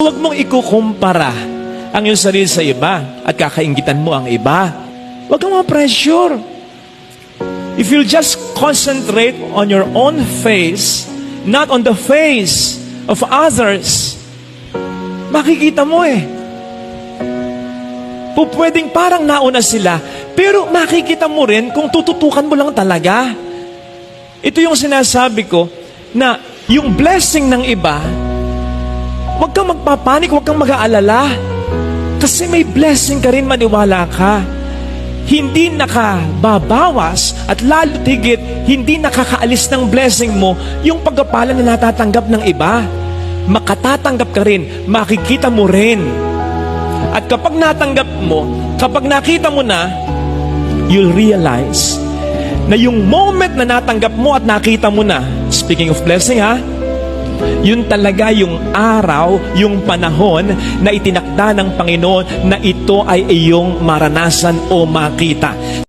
So wag mong ikukumpara ang iyong sarili sa iba at kakainggitan mo ang iba. Wag kang ma-pressure. If you'll just concentrate on your own face, not on the face of others, makikita mo pwedeng parang nauna sila, pero makikita mo rin kung tututukan mo lang talaga. Ito yung sinasabi ko, na yung blessing ng iba, huwag kang magpapanik, huwag kang mag-aalala. Kasi may blessing ka rin, maniwala ka. Hindi nakababawas at lalo tigit, hindi nakakaalis ng blessing mo yung pagkapalan na natatanggap ng iba. Makatatanggap ka rin, makikita mo rin. At kapag natanggap mo, kapag nakita mo na, you'll realize na yung moment na natanggap mo at nakita mo na, speaking of blessing yun talaga yung araw, yung panahon na itinakda ng Panginoon na ito ay iyong maranasan o makita.